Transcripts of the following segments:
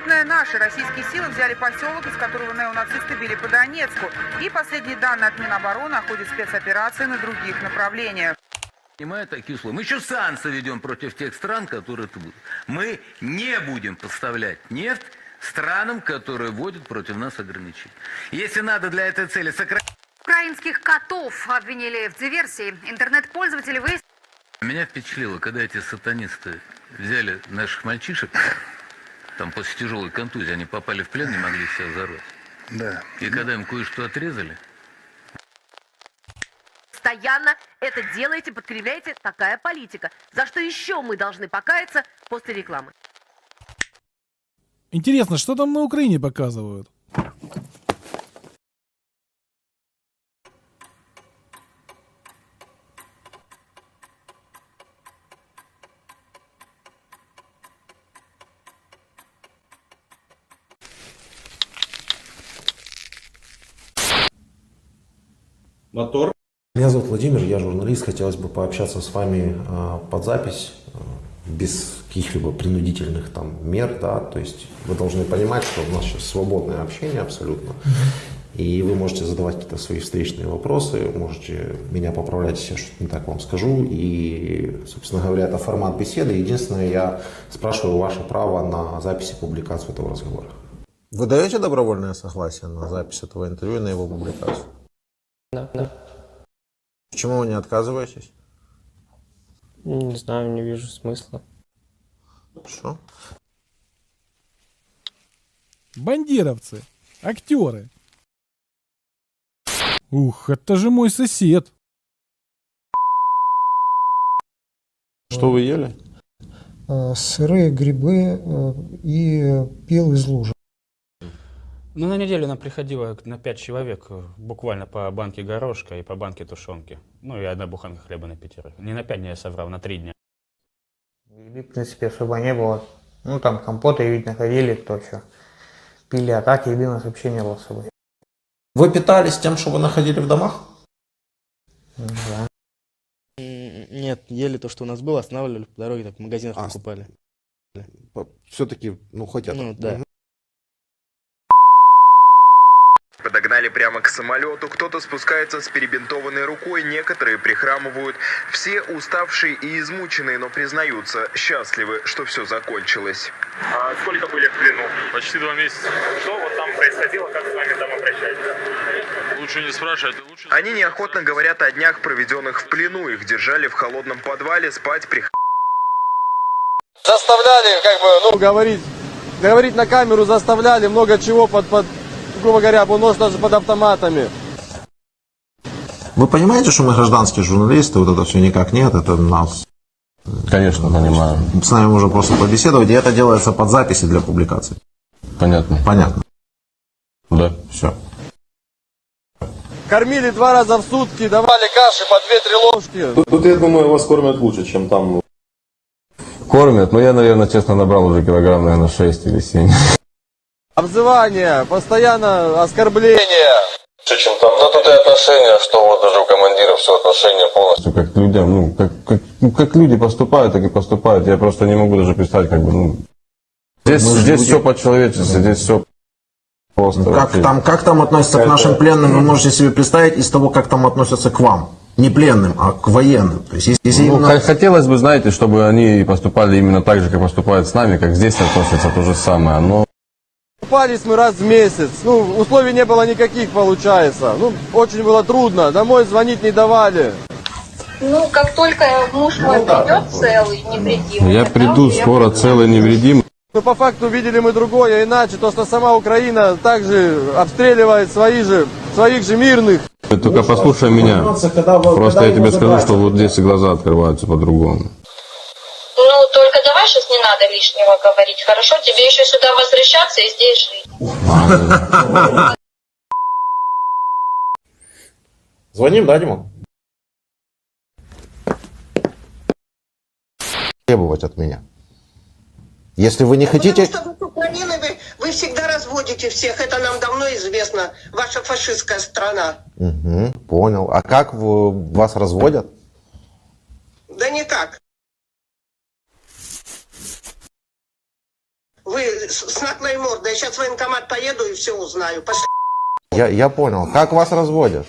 Крупные наши российские силы взяли поселок, из которого неонацисты били по Донецку. И последние данные от Минобороны о ходе спецоперации на других направлениях. Понимаю такие условия. Мы еще санкции ведем против тех стран, которые это будут. Мы не будем поставлять нефть странам, которые вводят против нас ограничения. Если надо для этой цели сократить... Украинских котов обвинили в диверсии. Интернет-пользователи выяснили... Меня впечатлило, когда эти сатанисты взяли наших мальчишек, там после тяжелой контузии они попали в плен, не могли себя взорвать. Да. И когда им кое-что отрезали... Постоянно это делаете, подкрепляете, такая политика. За что еще мы должны покаяться после рекламы? Интересно, что там на Украине показывают? Мотор. Меня зовут Владимир, я журналист. Хотелось бы пообщаться с вами под запись, без каких-либо принудительных там мер, да, то есть вы должны понимать, что у нас сейчас свободное общение абсолютно, и вы можете задавать какие-то свои встречные вопросы, можете меня поправлять, если я что-то не так вам скажу, и, собственно говоря, это формат беседы. Единственное, я спрашиваю ваше право на запись и публикацию этого разговора. Вы даете добровольное согласие на запись этого интервью и на его публикацию? Да. Почему вы не отказываетесь? Не знаю, не вижу смысла. Что? Бандеровцы, актеры. Ух, это же мой сосед. Что вы ели? Сырые грибы и пил из лужи. Ну, на неделю нам приходило на 5 человек буквально по банке горошка и по банке тушенки. Ну, и одна буханка хлеба на 5. Не на 5 дней я соврал, на 3 дня. Еды, в принципе, особо не было. Ну, там компоты, ведь находили, то все. Пили, а так еды у нас вообще не было с собой. Вы питались тем, что вы находили в домах? Да. Нет, ели то, что у нас было, останавливали по дороге, так в магазинах покупали. Все-таки, хоть это. Ну, да. Подогнали прямо к самолету, кто-то спускается с перебинтованной рукой, некоторые прихрамывают. Все уставшие и измученные, но признаются, счастливы, что все закончилось. А сколько были в плену? Почти 2 месяца. Что вот там происходило, как с вами там обращались? Лучше не спрашивать. Они неохотно говорят о днях, проведенных в плену. Их держали в холодном подвале, спать Заставляли, говорить на камеру заставляли, много чего грубо говоря, нож даже под автоматами. Вы понимаете, что мы гражданские журналисты, вот это все никак нет, это нас... Конечно, понимаю. С нами можно просто побеседовать, и это делается под записи для публикации. Понятно. Понятно. Да. Все. Кормили 2 раза в сутки, давали каши по 2-3 ложки. Тут, я думаю, вас кормят лучше, чем там. Кормят, но я, наверное, честно набрал уже килограмм, наверное, 6 или 7. Обзывание, постоянно оскорбления. Чем там. Да тут и отношения, что вот даже у командиров все отношения полностью. Как к людям, как люди поступают, так и поступают. Я просто не могу даже представить, Здесь все по-человечески, здесь все просто. Как там относятся к нашим пленным, вы можете себе представить из того, как там относятся к вам. Не пленным, а к военным. То есть, если именно... Хотелось бы, знаете, чтобы они поступали именно так же, как поступают с нами, как здесь относятся, то же самое. Но... Купались мы раз в месяц. Условий не было никаких, получается. Очень было трудно. Домой звонить не давали. Как только муж мой придет целый, невредимый. Я приду скоро целый, невредимый. По факту видели мы другое, иначе то, что сама Украина также обстреливает своих же мирных. Только послушай меня. Просто я тебе скажу, что вот здесь и глаза открываются по-другому. Только давай сейчас не надо лишнего говорить, хорошо? Тебе еще сюда возвращаться и здесь жить. Звоним, да, Дима? Требовать от меня. Если вы не хотите... Потому что вы украины, вы всегда разводите всех, это нам давно известно, ваша фашистская страна. Угу, понял. А как вас разводят? Да никак. Вы с наглой мордой. Я сейчас в военкомат поеду и все узнаю. Пошли. Я понял. Как вас разводят?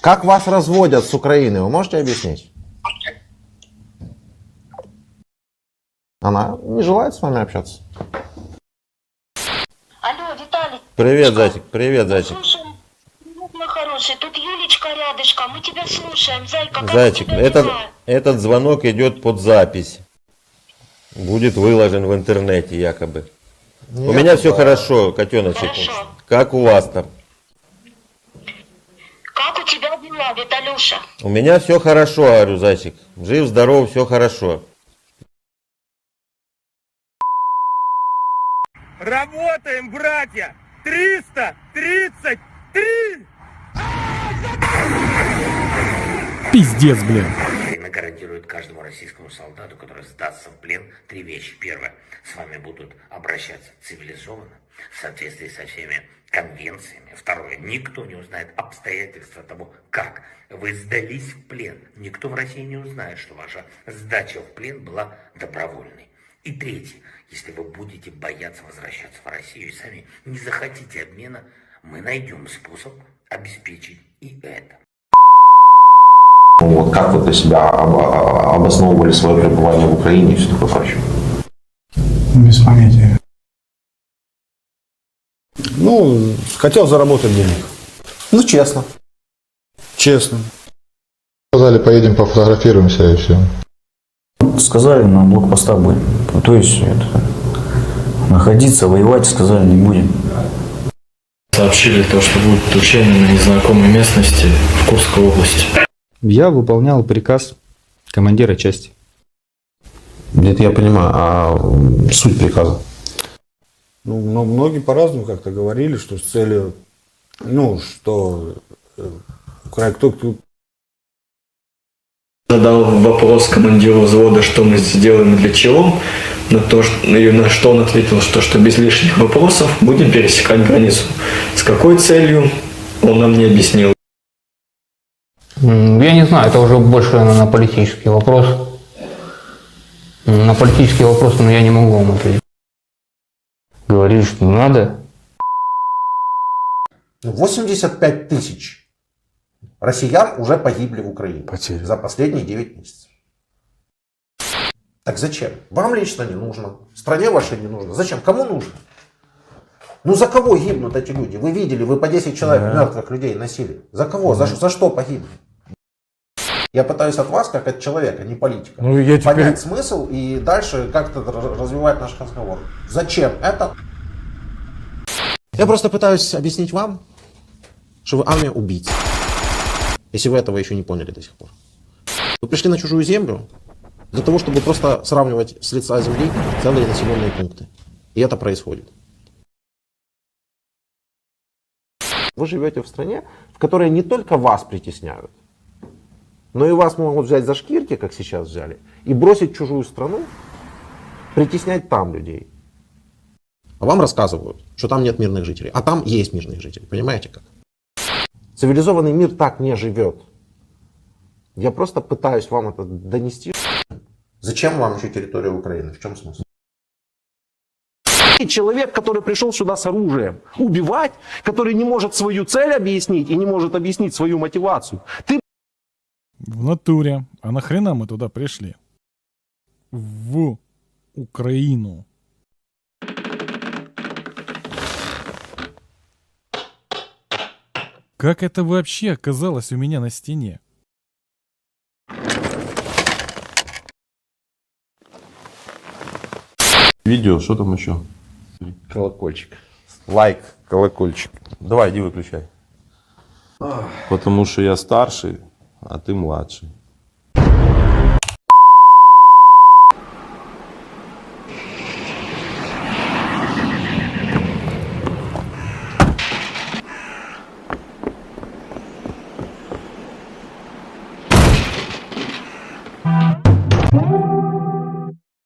Как вас разводят с Украины? Вы можете объяснить? Она не желает с вами общаться. Алло, Виталий. Привет, зайчик. Привет, зайчик. Слушай, мой хороший, тут Юлечка рядышком, мы тебя слушаем. Зайка, как Зайчик, у тебя дела? этот звонок идет под запись. Будет выложен в интернете якобы. У меня все хорошо, котеночек. Хорошо. Как у вас там? Как у тебя дела, Виталюша? У меня все хорошо, говорю, зайчик. Жив, здоров, все хорошо. Работаем, братья! 333! Пиздец, блин. Украина гарантирует каждому российскому солдату, который сдастся в плен, 3 вещи. Первое. С вами будут обращаться цивилизованно, в соответствии со всеми конвенциями. Второе. Никто не узнает обстоятельства того, как вы сдались в плен. Никто в России не узнает, что ваша сдача в плен была добровольной. И третье. Если вы будете бояться возвращаться в Россию и сами не захотите обмена, мы найдем способ обеспечить и это. Вот как вы для себя обосновывали свое пребывание в Украине и все такое прочее? Без понятия. Ну, хотел заработать денег. Ну, честно. Честно. Сказали, поедем пофотографируемся и все. Сказали, на блокпостах будем. То есть находиться, воевать, сказали, не будем. Сообщили то, что будет учение на незнакомой местности в Курской области. Я выполнял приказ командира части. Где-то я понимаю, а суть приказа? Ну, многие по-разному как-то говорили, что с целью, ну, что кто Задал вопрос командиру взвода, что мы сделаем и для чего, на что он ответил, что без лишних вопросов будем пересекать границу. С какой целью, он нам не объяснил. Я не знаю, это уже больше на политический вопрос. На политический вопрос, но я не могу вам ответить. Говорили, что надо. 85 тысяч россиян уже погибли в Украине за последние 9 месяцев. Так зачем? Вам лично не нужно, стране вашей не нужно. Зачем? Кому нужно? Ну за кого гибнут эти люди? Вы видели, вы по 10 человек мертвых людей носили. За кого? За что погибли? Я пытаюсь от вас, как от человека, не политика, понять смысл и дальше как-то развивать наш разговор. Зачем это? Я просто пытаюсь объяснить вам, что вы армия убийц. Если вы этого еще не поняли до сих пор. Вы пришли на чужую землю для того, чтобы просто сравнивать с лица земли целые населенные пункты. И это происходит. Вы живете в стране, в которой не только вас притесняют, но и вас могут взять за шкирки, как сейчас взяли, и бросить в чужую страну, притеснять там людей. А вам рассказывают, что там нет мирных жителей, а там есть мирные жители. Понимаете как? Цивилизованный мир так не живет. Я просто пытаюсь вам это донести. Зачем вам еще территория Украины? В чем смысл? Человек, который пришел сюда с оружием, убивать, который не может свою цель объяснить и не может объяснить свою мотивацию. Ты... В натуре. А нахрена мы туда пришли? В Украину. Как это вообще оказалось у меня на стене? Видео, что там еще? Колокольчик. Лайк, колокольчик. Давай, иди выключай. Потому что я старший, а ты младший.